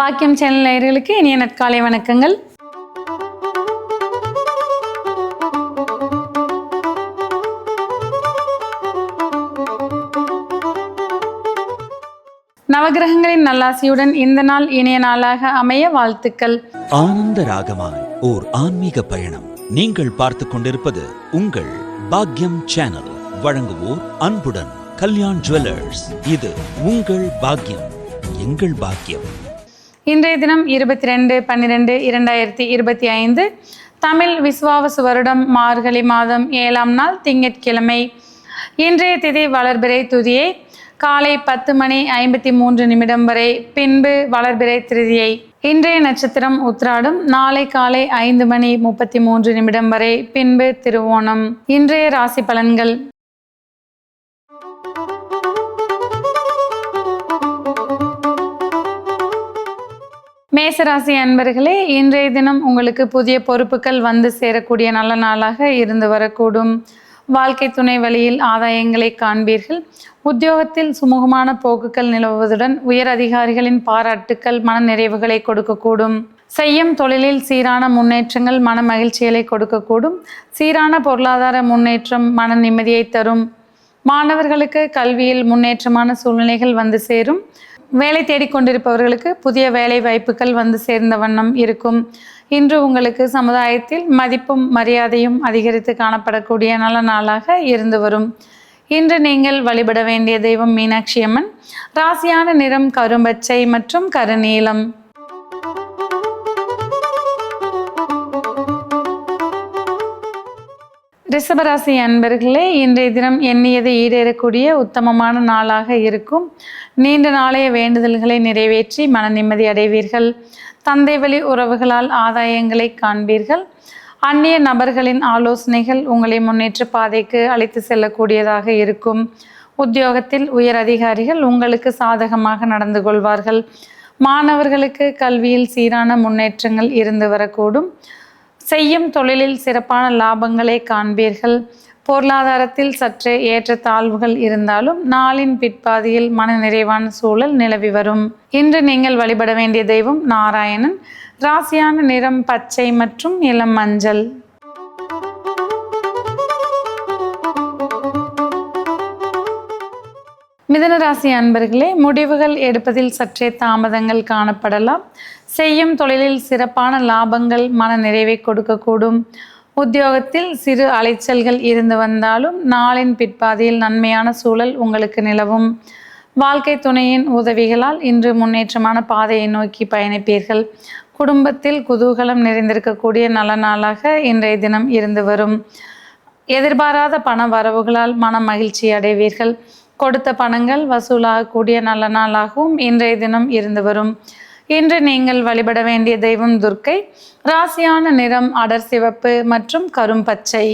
பாக்கியம் சேனல் நேயர்களுக்கு இனிய நற்காலை வணக்கங்கள். நவகிரகங்களின் நல்லாசியுடன் இந்த நாள் இனிய நாளாக அமைய வாழ்த்துக்கள். ஆனந்த ராகமாய் ஓர் ஆன்மீக பயணம். நீங்கள் பார்த்து கொண்டிருப்பது உங்கள் பாக்கியம் சேனல். வழங்குவோர் அன்புடன் கல்யாண் ஜுவல்லர்ஸ். இது உங்கள் பாக்கியம், எங்கள் பாக்கியம். இன்றைய தினம் 22/12/2025 தமிழ் விசுவாவசு வருடம் மார்கழி மாதம் 7ஆம் நாள் திங்கட்கிழமை. இன்றைய திதி வளர்பிறை துதியை காலை 10:53 வரை, பின்பு வளர்பிறை திருதியை. இன்றைய நட்சத்திரம் உத்திராடம். நாளை காலை 5:33 வரை, பின்பு திருவோணம். இன்றைய ராசி பலன்கள். மேசராசி அன்பர்களே, இன்றைய தினம் உங்களுக்கு புதிய பொறுப்புகள் வந்து சேரக்கூடிய நல்ல நாளாக இருந்து வரக்கூடும். வாழ்க்கை துணை வழியில் ஆதாயங்களை காண்பீர்கள். உத்தியோகத்தில் சுமூகமான போக்குகள் நிலவுவதுடன் உயர் அதிகாரிகளின் பாராட்டுக்கள் மன நிறைவுகளை கொடுக்கக்கூடும். செய்யும் தொழிலில் சீரான முன்னேற்றங்கள் மன மகிழ்ச்சிகளை கொடுக்கக்கூடும். சீரான பொருளாதார முன்னேற்றம் மன நிம்மதியை தரும். மாணவர்களுக்கு கல்வியில் முன்னேற்றமான சூழ்நிலைகள் வந்து சேரும். வேலை தேடிக்கொண்டிருப்பவர்களுக்கு புதிய வேலை வாய்ப்புகள் வந்து சேர்ந்த வண்ணம் இருக்கும். இன்று உங்களுக்கு சமுதாயத்தில் மதிப்பும் மரியாதையும் அதிகரித்து காணப்படக்கூடிய நல்ல நாளாக இருந்து வரும். இன்று நீங்கள் வழிபட வேண்டிய தெய்வம் மீனாட்சி அம்மன். ராசியான நிறம் கரும்பச்சை மற்றும் கருநீலம். ரிஷபராசி அன்பர்களே, இன்றைய தினம் எண்ணியது ஈடேறக்கூடிய உத்தமமான நாளாக இருக்கும். நீண்ட நாளைய வேண்டுதல்களை நிறைவேற்றி மன நிம்மதி அடைவீர்கள். தந்தை வழி உறவுகளால் ஆதாயங்களை காண்பீர்கள். அந்நிய நபர்களின் ஆலோசனைகள் உங்களை முன்னேற்ற பாதைக்கு அழைத்து செல்லக்கூடியதாக இருக்கும். உத்தியோகத்தில் உயர் அதிகாரிகள் உங்களுக்கு சாதகமாக நடந்து கொள்வார்கள். மாணவர்களுக்கு கல்வியில் சீரான முன்னேற்றங்கள் இருந்து வரக்கூடும். செய்யும் தொழிலில் சிறப்பான லாபங்களை காண்பீர்கள். பொருளாதாரத்தில் சற்றே ஏற்ற தாழ்வுகள் இருந்தாலும் நாளின் பிற்பாதியில் மன நிறைவான சூழல் நிலவி வரும். இன்று நீங்கள் வழிபட வேண்டிய தெய்வம் நாராயணன். ராசியான நிறம் பச்சை மற்றும் இளம் மஞ்சள். மிதுன ராசி அன்பர்களே, முடிவுகள் எடுப்பதில் சற்றே தாமதங்கள் காணப்படலாம். செய்யும் தொழிலில் சிறப்பான லாபங்கள் மன நிறைவை கொடுக்கக்கூடும். உத்தியோகத்தில் சிறு அலைச்சல்கள் இருந்து வந்தாலும் நாளின் பிற்பாதியில் நன்மையான சூழல் உங்களுக்கு நிலவும். வாழ்க்கை துணையின் உதவிகளால் இன்று முன்னேற்றமான பாதையை நோக்கி பயணிப்பீர்கள். குடும்பத்தில் குதூகலம் நிறைந்திருக்கக்கூடிய நல்ல நாளாக இன்றைய தினம் இருந்து வரும். எதிர்பாராத பண வரவுகளால் மன மகிழ்ச்சி அடைவீர்கள். கொடுத்த பணங்கள் வசூலாகக்கூடிய நல்ல நாளாகவும் இன்றைய தினம் இருந்து வரும். இன்று நீங்கள் வழிபட வேண்டிய தெய்வம் துர்க்கை. ராசியான நிறம் அடர் சிவப்பு மற்றும் கரும்பச்சை.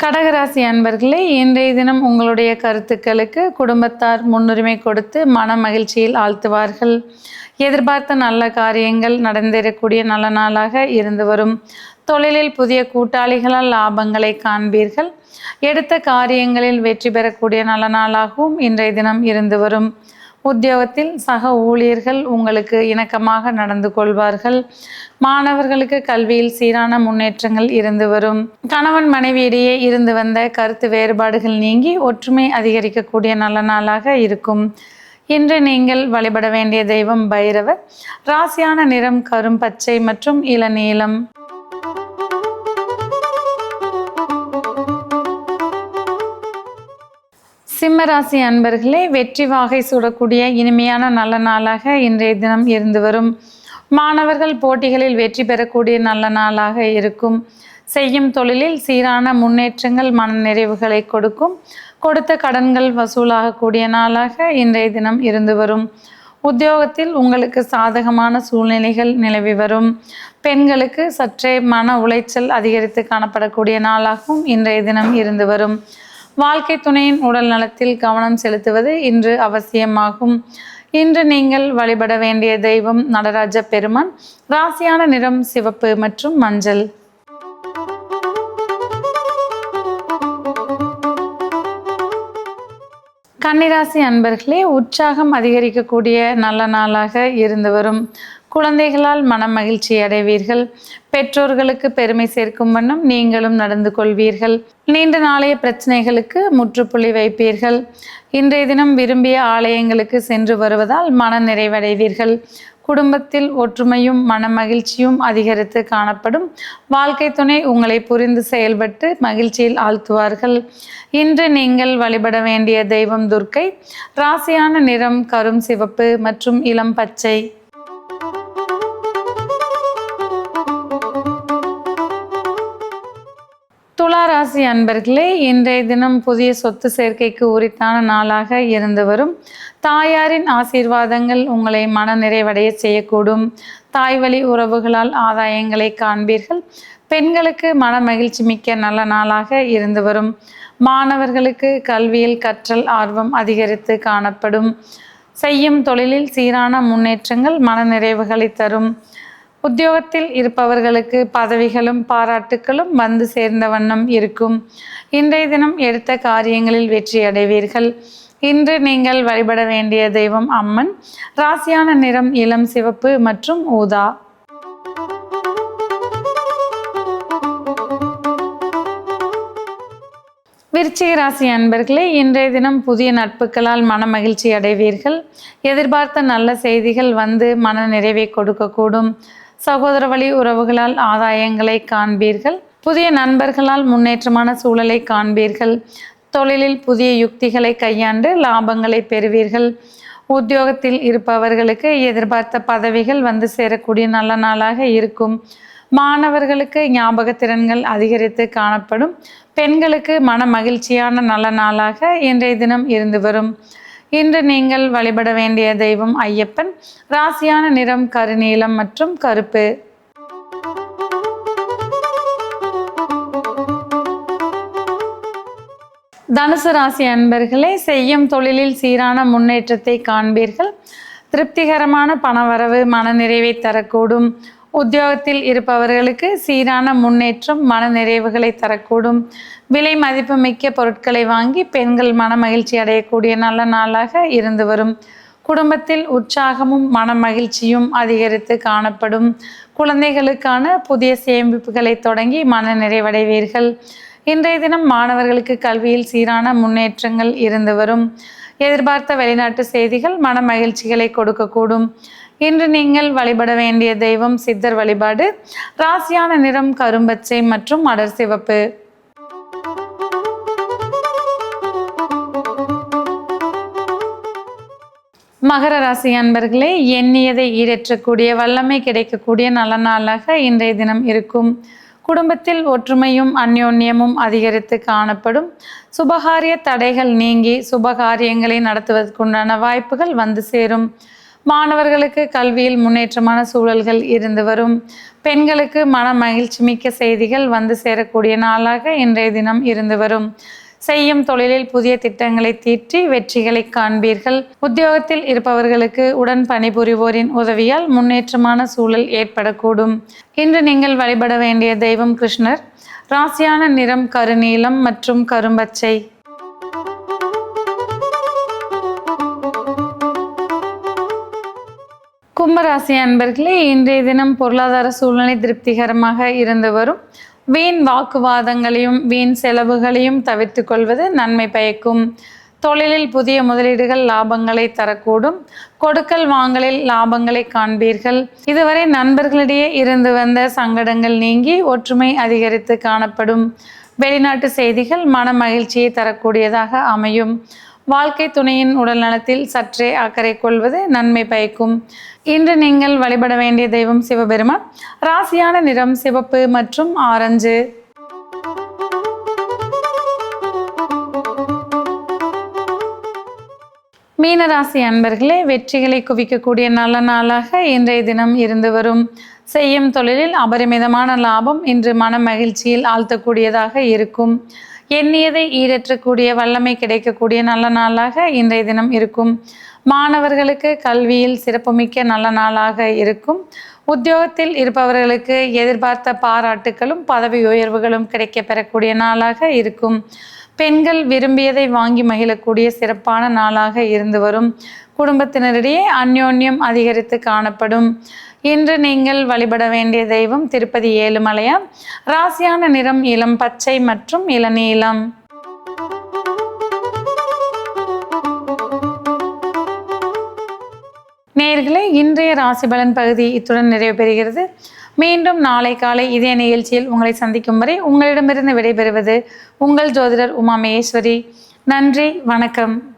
கடகராசி அன்பர்களே, இன்றைய தினம் உங்களுடைய கருத்துக்களுக்கு குடும்பத்தார் முன்னுரிமை கொடுத்து மன மகிழ்ச்சியில் ஆழ்த்துவார்கள். எதிர்பார்த்த நல்ல காரியங்கள் நடந்தேறக்கூடிய நல்ல நாளாக இருந்து வரும். தொழிலில் புதிய கூட்டாளிகளால் லாபங்களை காண்பீர்கள். எடுத்த காரியங்களில் வெற்றி பெறக்கூடிய நல்ல நாளாகவும் இன்றைய தினம் இருந்து வரும். உத்தியோகத்தில் சக ஊழியர்கள் உங்களுக்கு இணக்கமாக நடந்து கொள்வார்கள். மாணவர்களுக்கு கல்வியில் சீரான முன்னேற்றங்கள் இருந்து வரும். கணவன் மனைவியிடையே இருந்து வந்த கருத்து வேறுபாடுகள் நீங்கி ஒற்றுமை அதிகரிக்கக்கூடிய நல்ல நாளாக இருக்கும். இன்று நீங்கள் வழிபட வேண்டிய தெய்வம் பைரவர். ராசியான நிறம் கரும்பச்சை மற்றும் இளநீலம். சிம்மராசி அன்பர்களே, வெற்றி வாகை சூடக்கூடிய இனிமையான நல்ல நாளாக இன்றைய தினம் இருந்து வரும். மாணவர்கள் போட்டிகளில் வெற்றி பெறக்கூடிய நல்ல நாளாக இருக்கும். செய்யும் தொழிலில் சீரான முன்னேற்றங்கள் மன நிறைவுகளை கொடுக்கும். கொடுத்த கடன்கள் வசூலாகக்கூடிய நாளாக இன்றைய தினம் இருந்து வரும். உத்தியோகத்தில் உங்களுக்கு சாதகமான சூழ்நிலைகள் நிலவி வரும். பெண்களுக்கு சற்றே மன உளைச்சல் அதிகரித்து காணப்படக்கூடிய நாளாகவும் இன்றைய தினம் இருந்து வரும். வாழ்க்கை துணையின் உடல் நலத்தில் கவனம் செலுத்துவது இன்று அவசியமாகும். இன்று நீங்கள் வழிபட வேண்டிய தெய்வம் நடராஜ பெருமான். ராசியான நிறம் சிவப்பு மற்றும் மஞ்சள். கன்னிராசி அன்பர்களே, உற்சாகம் அதிகரிக்கக்கூடிய நல்ல நாளாக இருந்து வரும். குழந்தைகளால் மன மகிழ்ச்சி அடைவீர்கள். பெற்றோர்களுக்கு பெருமை சேர்க்கும் வண்ணம் நீங்களும் நடந்து கொள்வீர்கள். நீண்ட நாளைய பிரச்சனைகளுக்கு முற்றுப்புள்ளி வைப்பீர்கள். இன்றைய தினம் விரும்பிய ஆலயங்களுக்கு சென்று வருவதால் மன நிறைவடைவீர்கள். குடும்பத்தில் ஒற்றுமையும் மன மகிழ்ச்சியும் அதிகரித்து காணப்படும். வாழ்க்கை துணை உங்களை புரிந்து செயல்பட்டு மகிழ்ச்சியில் ஆழ்த்துவார்கள். இன்று நீங்கள் வழிபட வேண்டிய தெய்வம் துர்க்கை. ராசியான நிறம் கரும் சிவப்பு மற்றும் இளம் பச்சை. துலா ராசி அன்பர்களே, இன்றைய தினம் புதிய சொத்து சேர்க்கைக்கு உரித்தான நாளாக இருந்து வரும். தாயாரின் ஆசீர்வாதங்கள் உங்களை மன நிறைவடைய செய்யக்கூடும். தாய் வழி உறவுகளால் ஆதாயங்களை காண்பீர்கள். பெண்களுக்கு மன மகிழ்ச்சி மிக்க நல்ல நாளாக இருந்து வரும். மாணவர்களுக்கு கல்வியில் கற்றல் ஆர்வம் அதிகரித்து காணப்படும். செய்யும் தொழிலில் சீரான முன்னேற்றங்கள் மன நிறைவுகளை தரும். உத்தியோகத்தில் இருப்பவர்களுக்கு பதவிகளும் பாராட்டுகளும் வந்து சேர்ந்த வண்ணம் இருக்கும். இன்றைய தினம் எடுத்த காரியங்களில் வெற்றி அடைவீர்கள். இன்று நீங்கள் வழிபட வேண்டிய தெய்வம் அம்மன். ராசியான நிறம் இளம் சிவப்பு மற்றும் ஊதா. விருச்சிக ராசி அன்பர்களே, இன்றைய தினம் புதிய நட்புகளால் மன மகிழ்ச்சி அடைவீர்கள். எதிர்பார்த்த நல்ல செய்திகள் வந்து மன நிறைவை கொடுக்கக்கூடும். சகோதர வழி உறவுகளால் ஆதாயங்களை காண்பீர்கள். புதிய நண்பர்களால் முன்னேற்றமான சூழலை காண்பீர்கள். தொழிலில் புதிய யுக்திகளை கையாண்டு லாபங்களை பெறுவீர்கள். உத்தியோகத்தில் இருப்பவர்களுக்கு எதிர்பார்த்த பதவிகள் வந்து சேரக்கூடிய நல்ல நாளாக இருக்கும். மாணவர்களுக்கு ஞாபக திறன்கள் அதிகரித்து காணப்படும். பெண்களுக்கு மன மகிழ்ச்சியான நல்ல நாளாக இன்றைய தினம் இருந்து வரும். இன்று நீங்கள் வழிபட வேண்டிய தெய்வம் ஐயப்பன். ராசியான நிறம் கருநீலம் மற்றும் கருப்பு. தனுசு ராசி அன்பர்களே, செய்யும் தொழிலில் சீரான முன்னேற்றத்தை காண்பீர்கள். திருப்திகரமான பணவரவு மனநிறைவை தரக்கூடும். உத்தியோகத்தில் இருப்பவர்களுக்கு சீரான முன்னேற்றம் மன நிறைவுகளை தரக்கூடும். விலை மதிப்புமிக்க பொருட்களை வாங்கி பெண்கள் மன மகிழ்ச்சி அடையக்கூடிய நல்ல நாளாக இருந்து வரும். குடும்பத்தில் உற்சாகமும் மன மகிழ்ச்சியும் அதிகரித்து காணப்படும். குழந்தைகளுக்கான புதிய சேமிப்புகளை தொடங்கி மன நிறைவடைவீர்கள். இன்றைய தினம் மாணவர்களுக்கு கல்வியில் சீரான முன்னேற்றங்கள் இருந்து வரும். எதிர்பார்த்த வெளிநாட்டு செய்திகள் மன மகிழ்ச்சிகளை கொடுக்கக்கூடும். இன்று நீங்கள் வழிபட வேண்டிய தெய்வம் சித்தர் வழிபாடு. ராசியான நிறம் கரும்பச்சை மற்றும் அடர் சிவப்பு. மகர ராசி அன்பர்களே, எண்ணியதை ஈடேற்றக்கூடிய வல்லமை கிடைக்கக்கூடிய நல்ல நாளாக இன்றைய தினம் இருக்கும். குடும்பத்தில் ஒற்றுமையும் அந்யோன்யமும் அதிகரித்து காணப்படும். சுபகாரிய தடைகள் நீங்கி சுபகாரியங்களை நடத்துவதற்குண்டான வாய்ப்புகள் வந்து சேரும். மாணவர்களுக்கு கல்வியில் முன்னேற்றமான சூழல்கள் இருந்து வரும். பெண்களுக்கு மன மகிழ்ச்சி மிக்க செய்திகள் வந்து சேரக்கூடிய நாளாக இன்றைய தினம் இருந்து வரும். செய்யும் தொழிலில் புதிய திட்டங்களை தீட்டி வெற்றிகளை காண்பீர்கள். உத்தியோகத்தில் இருப்பவர்களுக்கு உடன் பணிபுரிவோரின் உதவியால் முன்னேற்றமான சூழல் ஏற்படக்கூடும். இன்று நீங்கள் வழிபட வேண்டிய தெய்வம் கிருஷ்ணர். ராசியான நிறம் கருநீலம் மற்றும் கரும்பச்சை. கும்பராசி அன்பர்களே, இன்றைய தினம் பொருளாதார சூழ்நிலை திருப்திகரமாக இருந்து வரும். வீண் வாக்குவாதங்களையும் வீண் செலவுகளையும் தவிர்த்து கொள்வது நன்மை பயக்கும். தொழிலில் புதிய முதலீடுகள் லாபங்களை தரக்கூடும். கொடுக்கல் வாங்கலில் லாபங்களை காண்பீர்கள். இதுவரை நண்பர்களிடையே இருந்து வந்த சங்கடங்கள் நீங்கி ஒற்றுமை அதிகரித்து காணப்படும். வெளிநாட்டு செய்திகள் மன மகிழ்ச்சியை தரக்கூடியதாக அமையும். வாழ்க்கை துணையின் உடல் நலத்தில் சற்றே அக்கறை கொள்வது நன்மை பயக்கும். இன்று நீங்கள் வழிபட வேண்டிய தெய்வம் சிவபெருமான். ராசியான நிறம் சிவப்பு மற்றும் ஆரஞ்சு. மீனராசி அன்பர்களே, வெற்றிகளை குவிக்கக்கூடிய நல்ல நாளாக இன்றைய தினம் இருந்து வரும். செய்யும் தொழிலில் அபரிமிதமான லாபம் இன்று மன மகிழ்ச்சியில் ஆழ்த்தக்கூடியதாக இருக்கும். எண்ணியதை ஈடேற்றக்கூடிய வல்லமை கிடைக்கக்கூடிய நல்ல நாளாக இன்றைய தினம் இருக்கும். மாணவர்களுக்கு கல்வியில் சிறப்புமிக்க நல்ல நாளாக இருக்கும். உத்தியோகத்தில் இருப்பவர்களுக்கு எதிர்பார்த்த பாராட்டுகளும் பதவி உயர்வுகளும் கிடைக்க பெறக்கூடிய நாளாக இருக்கும். பெண்கள் விரும்பியதை வாங்கி மகிழக்கூடிய சிறப்பான நாளாக இருந்து வரும். குடும்பத்தினரிடையே அந்யோன்யம் அதிகரித்து காணப்படும். இன்று நீங்கள் வழிபட வேண்டிய தெய்வம் திருப்பதி ஏழுமலையான். ராசியான நிறம் இளம் பச்சை மற்றும் இளநீலம். நேயர்களே, இன்றைய ராசி பலன் பகுதி இத்துடன் நிறைவு பெறுகிறது. மீண்டும் நாளை காலை இதே நிகழ்ச்சியில் உங்களை சந்திக்கும் வரை உங்களிடமிருந்து விடைபெறுவது உங்கள் ஜோதிடர் உமா மகேஸ்வரி. நன்றி, வணக்கம்.